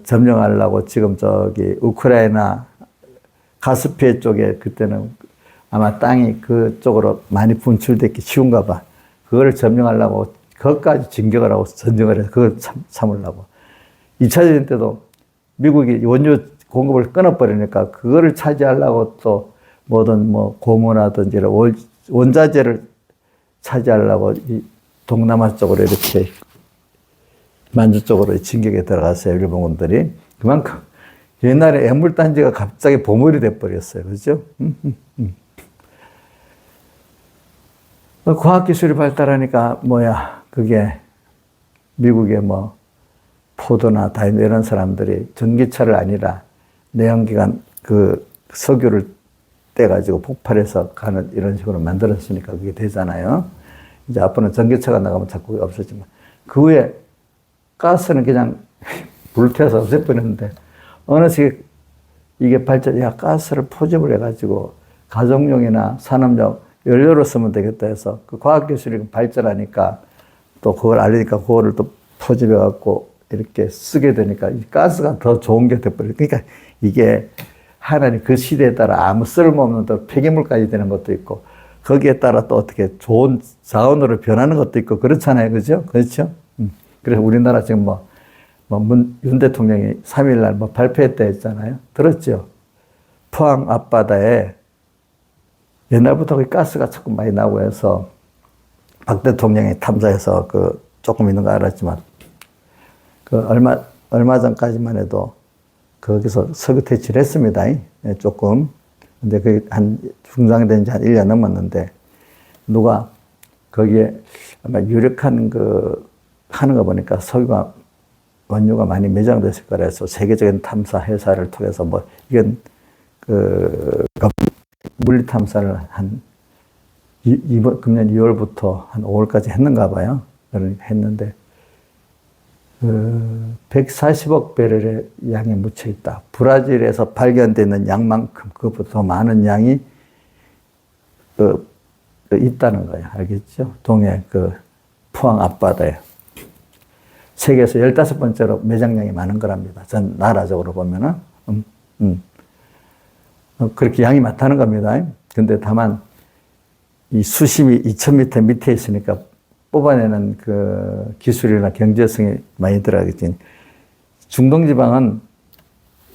점령하려고 지금 우크라이나 가스피해 쪽에 그때는 아마 땅이 그쪽으로 많이 분출됐기 쉬운가 봐. 그거를 점령하려고 그것까지 진격을 하고 전쟁을 해서 그걸 참으려고. 2차 대전 때도 미국이 원유 공급을 끊어버리니까 그거를 차지하려고 또 뭐든 고무라든지 원자재를 차지하려고 이 동남아 쪽으로 이렇게 만주 쪽으로 진격에 들어갔어요. 일본군들이. 그만큼 옛날에 애물단지가 갑자기 보물이 돼버렸어요. 그죠? 과학기술이 발달하니까 그게 미국의 포도나 다임 이런 사람들이 전기차를 아니라 내연기관 그 석유를 떼가지고 폭발해서 가는 이런 식으로 만들었으니까 그게 되잖아요. 이제 앞으로는 전기차가 나가면 자꾸 없어지만 그 후에 가스는 그냥 불태워서 없애버렸는데 어느 시기에 이게 가스를 포집을 해가지고 가정용이나 산업용 연료로 쓰면 되겠다 해서 그 과학기술이 발전하니까 또 그걸 알리니까 그거를 또 포집해갖고 이렇게 쓰게 되니까 이 가스가 더 좋은 게 돼버려요. 그러니까 이게 하나님 그 시대에 따라 아무 쓸모없는 또 폐기물까지 되는 것도 있고 거기에 따라 또 어떻게 좋은 자원으로 변하는 것도 있고 그렇잖아요. 그죠? 그렇죠? 그래서 우리나라 지금 윤 대통령이 3일날 발표했다 했잖아요. 들었죠? 포항 앞바다에 옛날부터 그 가스가 자꾸 많이 나오고 해서 박 대통령이 탐사해서 조금 있는 거 알았지만 얼마 전까지만 해도 거기서 석유 퇴치를 했습니다. 조금. 근데 그게 중단된 지 한 1년 넘었는데 누가 거기에 아마 유력한 하는 거 보니까 석유가 원유가 많이 매장됐을 거라 해서 세계적인 탐사 회사를 통해서 이건 물리 탐사를 금년 2월부터 한 5월까지 했는가 봐요. 그러니까 했는데 140억 배럴의 양이 묻혀 있다. 브라질에서 발견되는 양만큼 그것보다 더 많은 양이 있다는 거예요. 알겠죠? 동해 포항 앞바다에. 세계에서 15번째로 매장량이 많은 거랍니다. 전 나라적으로 보면은. 그렇게 양이 많다는 겁니다. 근데 다만 이 수심이 2000m 밑에 있으니까 뽑아내는 기술이나 경제성이 많이 들어가겠지. 중동지방은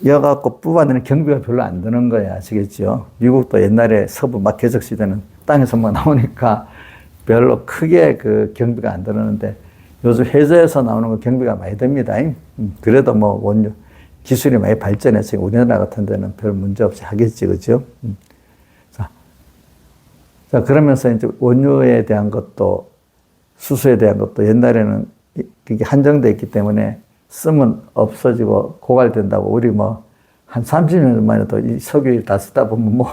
이어갖고 뽑아내는 경비가 별로 안 드는 거야. 아시겠죠? 미국도 옛날에 서부 개척 시대는 땅에서 나오니까 별로 크게 경비가 안 들었는데 요즘 해저에서 나오는 거 경비가 많이 듭니다. 그래도 원유 기술이 많이 발전했으니 우리나라 같은 데는 별 문제 없이 하겠지. 그죠? 자, 그러면서 이제 원유에 대한 것도 수소에 대한 것도 옛날에는 그게 한정되어 있기 때문에 쓰면 없어지고 고갈된다고 우리 한 30년 만에 도 이 석유 다 쓰다 보면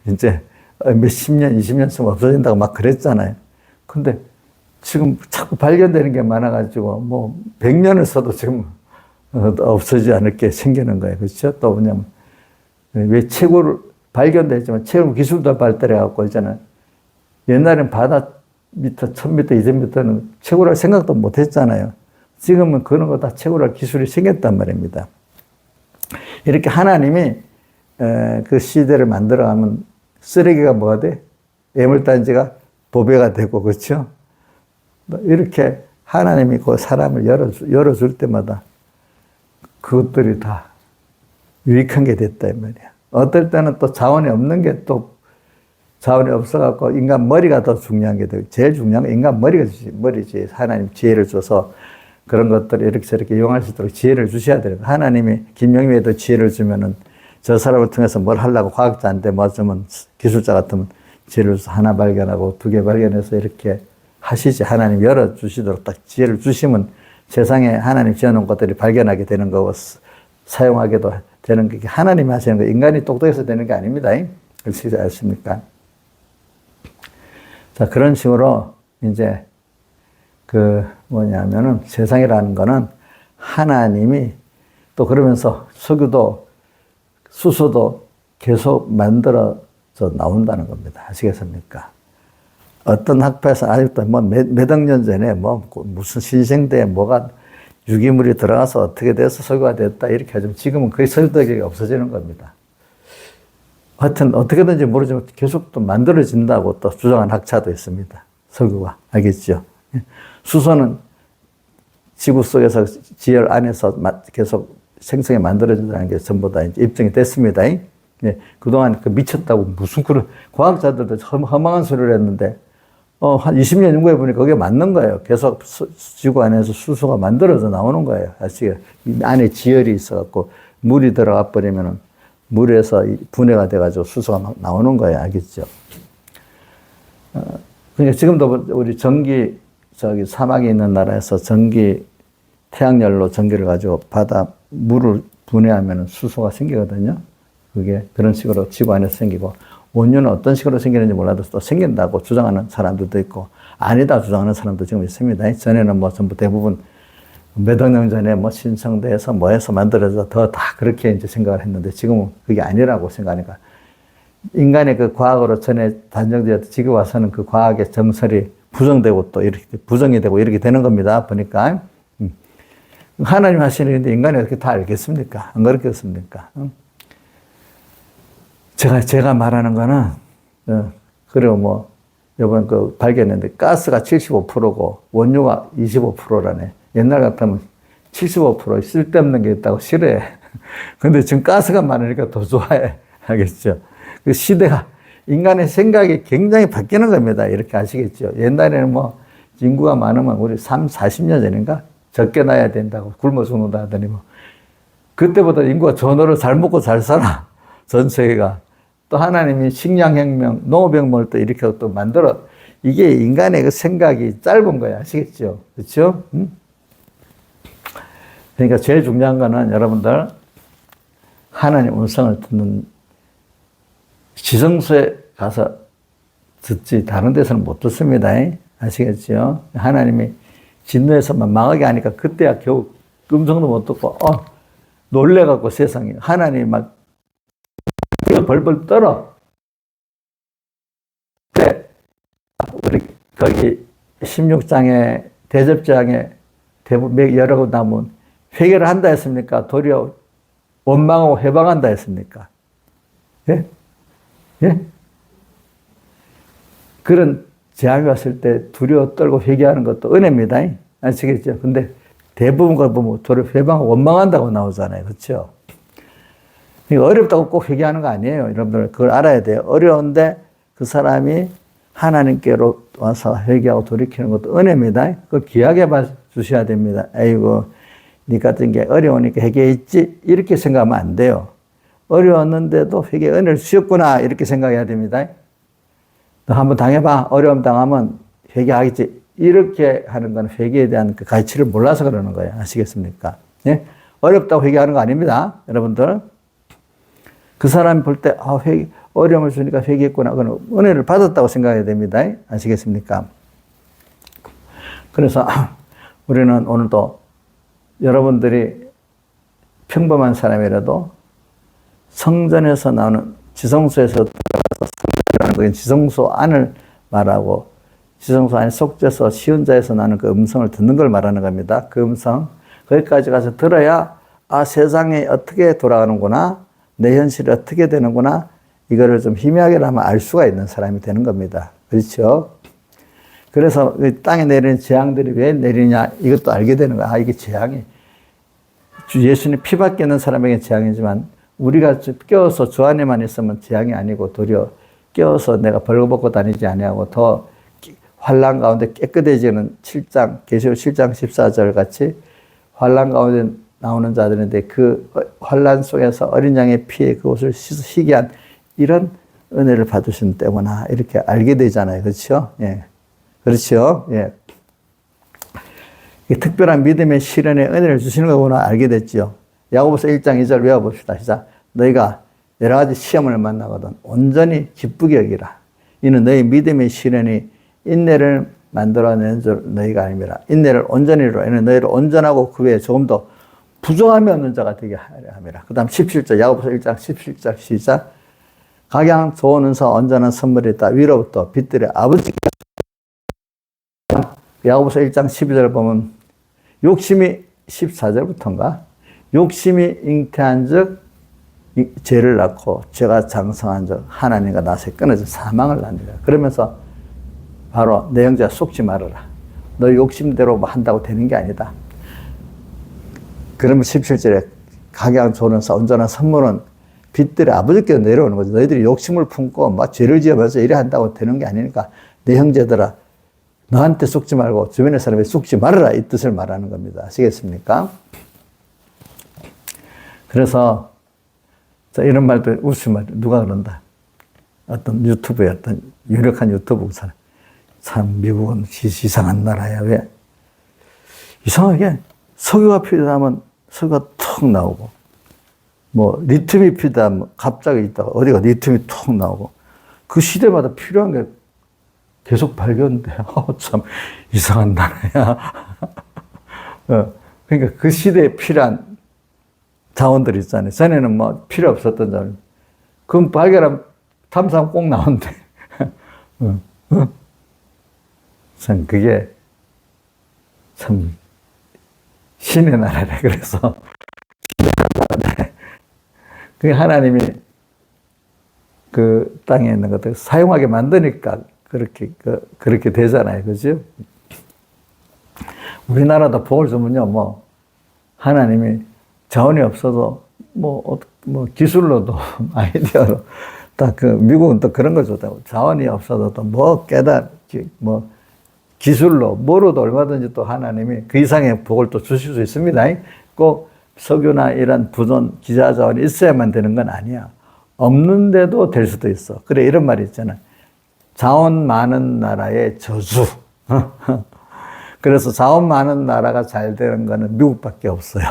이제 몇십 년, 20년 쓰면 없어진다고 막 그랬잖아요. 근데 지금 자꾸 발견되는 게 많아가지고 100년을 써도 지금 없어지지 않을 게 생기는 거예요. 그렇죠? 또 뭐냐면 왜 채굴 발견됐지만 채굴 기술도 발달해갖고 있잖아요. 옛날엔 바다 미터, 1000m, 2000m는 채굴할 생각도 못 했잖아요. 지금은 그런 거 다 채굴할 기술이 생겼단 말입니다. 이렇게 하나님이 그 시대를 만들어가면 쓰레기가 뭐가 돼? 애물단지가 보배가 되고, 그렇죠? 이렇게 하나님이 그 사람을 열어줄 때마다 그것들이 다 유익한 게 됐다, 이 말이야. 어떨 때는 또 자원이 없는 게 또 자원이 없어갖고 인간 머리가 더 중요한 게 되고, 제일 중요한 건 인간 머리지. 하나님 지혜를 줘서 그런 것들을 이렇게 저렇게 이용할 수 있도록 지혜를 주셔야 돼요. 하나님이 김영미에도 지혜를 주면은 저 사람을 통해서 뭘 하려고 과학자한테 뭐 좀 기술자 같으면 지혜를 줘서 하나 발견하고 2개 발견해서 이렇게 하시지. 하나님 열어주시도록 딱 지혜를 주시면 세상에 하나님 지어놓은 것들이 발견하게 되는 거고 사용하게도 되는 게 하나님이 하시는 거, 인간이 똑똑해서 되는 게 아닙니다. 그렇지 않습니까? 자, 그런 식으로 이제 뭐냐면은 세상이라는 거는 하나님이 또 그러면서 석유도 수소도 계속 만들어져 나온다는 겁니다. 아시겠습니까? 어떤 학파에서 아직도 뭐 몇억 년 전에 뭐 무슨 신생대에 뭐가 유기물이 들어가서 어떻게 돼서 석유가 됐다 이렇게 하지만 지금은 거의 설득이 없어지는 겁니다. 하여튼 어떻게든지 모르지만 계속 또 만들어진다고 또 주장한 학자도 있습니다. 석유가. 알겠죠? 수소는 지구 속에서 지열 안에서 계속 생성이 만들어진다는 게 전부 다 이제 입증이 됐습니다. 그동안 미쳤다고 무슨 그런 과학자들도 허망한 소리를 했는데 한 20년 연구해 보니까 그게 맞는 거예요. 계속 지구 안에서 수소가 만들어져 나오는 거예요. 아시겠어요? 안에 지열이 있어갖고 물이 들어가 버리면은 물에서 분해가 돼가지고 수소가 막 나오는 거예요. 알겠죠? 그러니까 지금도 우리 사막에 있는 나라에서 태양열로 전기를 가지고 물을 분해하면 수소가 생기거든요. 그게 그런 식으로 지구 안에서 생기고, 온유는 어떤 식으로 생기는지 몰라도 또 생긴다고 주장하는 사람들도 있고, 아니다 주장하는 사람도 지금 있습니다. 전에는 뭐 전부 대부분 몇억 년 전에 뭐 신성대에서 뭐해서 만들어져 다 그렇게 이제 생각을 했는데 지금은 그게 아니라고 생각하니까 인간의 그 과학으로 전에 단정되었던 지금 와서는 그 과학의 정설이 부정되고 또 이렇게 부정이 되고 이렇게 되는 겁니다. 보니까. 하나님 하시는 일인데 인간이 어떻게 다 알겠습니까? 안 그렇겠습니까? 제가 말하는 거는, 그리고 뭐, 이번 발견했는데 가스가 75%고 원유가 25%라네. 옛날 같으면 75% 쓸데없는 게 있다고 싫어해. 근데 지금 가스가 많으니까 더 좋아해. 알겠죠? 그 시대가, 인간의 생각이 굉장히 바뀌는 겁니다. 이렇게 아시겠죠? 옛날에는 뭐, 인구가 많으면 우리 40년 전인가? 적게 낳아야 된다고 굶어 죽는다 하더니 뭐, 그때보다 인구가 전으로 잘 먹고 잘 살아. 전 세계가. 또 하나님이 식량혁명, 농업혁명을 또 이렇게 또 만들어. 이게 인간의 그 생각이 짧은 거야. 아시겠죠? 그렇죠? 그러니까 제일 중요한 거는 여러분들 하나님 음성을 듣는 지성소에 가서 듣지 다른 데서는 못 듣습니다. 아시겠죠? 하나님이 진노에서만 망하게 하니까 그때야 겨우 음성도 못 듣고 놀래갖고 세상에 하나님이 막 벌벌 떨어. 그때 우리 거기 16장에 대접장에 대부분 여러 번 나면 회개를 한다 했습니까? 도리어 원망하고 해방한다 했습니까? 예? 예? 그런 재앙이 왔을 때 두려워 떨고 회개하는 것도 은혜입니다. 아시겠죠? 근데 대부분 걸 보면 도리어 회방하고 원망한다고 나오잖아요. 그렇죠? 어렵다고 꼭 회개하는 거 아니에요. 여러분들 그걸 알아야 돼요. 어려운데 그 사람이 하나님께로 와서 회개하고 돌이키는 것도 은혜입니다. 그걸 귀하게 봐주셔야 됩니다. 아이고, 니 같은 게 어려우니까 회개했지? 이렇게 생각하면 안 돼요. 어려웠는데도 회개 은혜를 주셨구나. 이렇게 생각해야 됩니다. 너 한번 당해봐. 어려움 당하면 회개하겠지. 이렇게 하는 건 회개에 대한 그 가치를 몰라서 그러는 거예요. 아시겠습니까? 예? 어렵다고 회개하는 거 아닙니다. 여러분들. 그 사람이 볼 때, 어려움을 주니까 회개했구나. 그건 은혜를 받았다고 생각해야 됩니다. 아시겠습니까? 그래서 우리는 오늘도 여러분들이 평범한 사람이라도 성전에서 나오는 지성소에서 들어가서 성전이라는 건 지성소 안을 말하고 지성소 안에 속죄서 시은자에서 나는 그 음성을 듣는 걸 말하는 겁니다. 그 음성. 거기까지 가서 들어야 세상이 어떻게 돌아가는구나. 내 현실이 어떻게 되는구나. 이거를 좀 희미하게나마 알 수가 있는 사람이 되는 겁니다. 그렇죠? 그래서 땅에 내리는 재앙들이 왜 내리냐 이것도 알게 되는 거야. 이게 재앙이 예수님 피밖에 없는 사람에게 재앙이지만 우리가 껴서 주 안에만 있으면 재앙이 아니고 도리어 껴서 내가 벌거벗고 다니지 아니하고 더 환난 가운데 깨끗해지는 7장 계시록 7장 14절 같이 환난 가운데 나오는 자들인데 그 환난 속에서 어린 양의 피에 그 옷을 희게 한 이런 은혜를 받으신 때구나 이렇게 알게 되잖아요. 그렇죠? 예. 그렇죠? 예. 특별한 믿음의 실현에 은혜를 주시는 거구나 알게 됐죠. 야고보서 1장 2절 외워봅시다. 시작. 너희가 여러 가지 시험을 만나거든 온전히 기쁘게 여기라. 이는 너희 믿음의 실현이 인내를 만들어내는 줄 너희가 알미라. 인내를 온전히 이루라. 이는 너희를 온전하고 그 외에 조금 더 부족함이 없는 자가 되게 하려 함이라. 그 다음 17절 야고보서 1장 17절 시작. 각양 좋은 은사 온전한 선물이 있다. 위로부터 빛들의 아버지께서 야고보서 1장 12절 보면 욕심이 14절부터인가? 욕심이 잉태한 즉 죄를 낳고 죄가 장성한 즉 하나님과 나서 끊어져 사망을 낳느니라. 그러면서 바로 내 형제야 속지 말아라. 너 욕심대로 뭐 한다고 되는 게 아니다. 그러면 17절에 각양 좋은 은사 온전한 선물은 빛들의 아버지께서 내려오는 거죠. 너희들이 욕심을 품고 막 죄를 지으면서 이래 한다고 되는 게 아니니까 내 형제들아 너한테 속지 말고 주변의 사람에 속지 말아라 이 뜻을 말하는 겁니다. 아시겠습니까? 그래서 이런 말도 웃을 말 누가 그런다. 어떤 유튜브에 어떤 유력한 유튜브 사람 참 미국은 이상한 나라야. 왜? 이상하게 석유가 필요하면 석유가 턱 나오고 뭐 리튬이 필요하면 갑자기 있다가 어디가 리튬이 턱 나오고 그 시대마다 필요한 게 계속 발견돼. 참 이상한 나라야. 그러니까 그 시대에 필요한 자원들 있잖아요. 전에는 뭐 필요 없었던 자원. 그럼 발견하면 탐사하면 꼭 나온대. 참 그게 참 신의 나라래. 그래서 그게 하나님이 그 땅에 있는 것들 사용하게 만드니까 그렇게 되잖아요. 그죠? 우리나라도 복을 주면요, 뭐, 하나님이 자원이 없어도, 뭐 기술로도, 아이디어로, 미국은 또 그런 걸 좋다고. 자원이 없어도 또 기술로, 뭐로도 얼마든지 또 하나님이 그 이상의 복을 또 주실 수 있습니다. 꼭 석유나 이런 부존, 기자 자원이 있어야만 되는 건 아니야. 없는데도 될 수도 있어. 그래, 이런 말이 있잖아. 자원 많은 나라의 저주. 그래서 자원 많은 나라가 잘 되는 거는 미국밖에 없어요.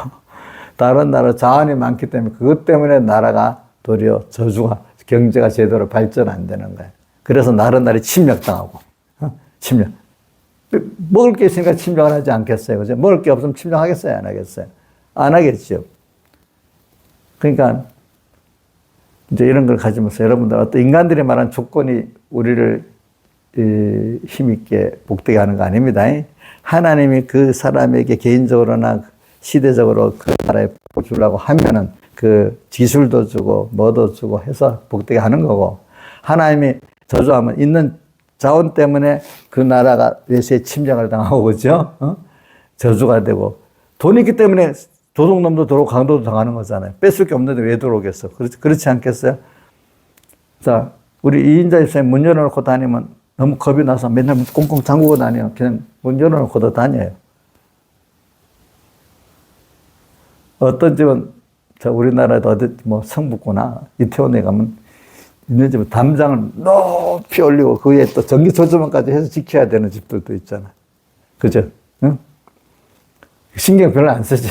다른 나라 자원이 많기 때문에 그것 때문에 나라가 도리어 저주가 경제가 제대로 발전 안 되는 거예요. 그래서 다른 나라에 침략당하고. 침략. 먹을 게 있으니까 침략을 하지 않겠어요. 그죠? 먹을 게 없으면 침략하겠어요? 안 하겠어요? 안 하겠죠. 그러니까 이제 이런 걸 가지면서 여러분들 어떤 인간들이 말한 조건이 우리를 힘있게 복되게 하는 거 아닙니다. 하나님이 그 사람에게 개인적으로나 시대적으로 그 나라에 복 주려고 하면은 그 기술도 주고 뭐도 주고 해서 복되게 하는 거고, 하나님이 저주하면 있는 자원 때문에 그 나라가 외세에 침략을 당하고, 그죠? 저주가 되고, 돈이 있기 때문에 도둑놈도 들어오고 강도도 당하는 거잖아요. 뺏을 게 없는데 왜 들어오겠어? 그렇지 않겠어요? 자, 우리 이인자 집사님 문 열어놓고 다니면 너무 겁이 나서 맨날 꽁꽁 잠그고 다녀요. 그냥 문 열어놓고도 다녀요. 어떤 집은, 우리나라에도 어디, 성북구나, 이태원에 가면 있는 집은 담장을 높이 올리고 그 위에 또 전기 조절망까지 해서 지켜야 되는 집들도 있잖아. 그죠? 응? 신경 별로 안 쓰지.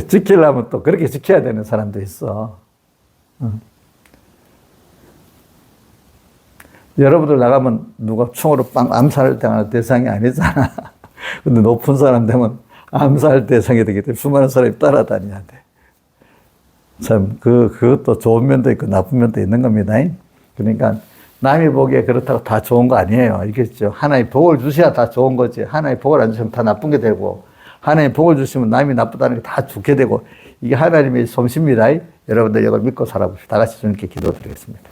지키려면 또 그렇게 지켜야 되는 사람도 있어. 여러분들 나가면 누가 총으로 빵 암살을 당하는 대상이 아니잖아. 근데 높은 사람 되면 암살 대상이 되기 때문에 수많은 사람이 따라다녀야 돼. 참, 그것도 좋은 면도 있고 나쁜 면도 있는 겁니다. 그러니까 남이 보기에 그렇다고 다 좋은 거 아니에요. 알겠죠? 하나님 복을 주셔야 다 좋은 거지. 하나님 복을 안 주시면 다 나쁜 게 되고, 하나님 복을 주시면 남이 나쁘다는 게 다 좋게 되고, 이게 하나님의 솜씨입니다. 여러분들 이걸 믿고 살아봅시다. 다 같이 주님께 기도드리겠습니다.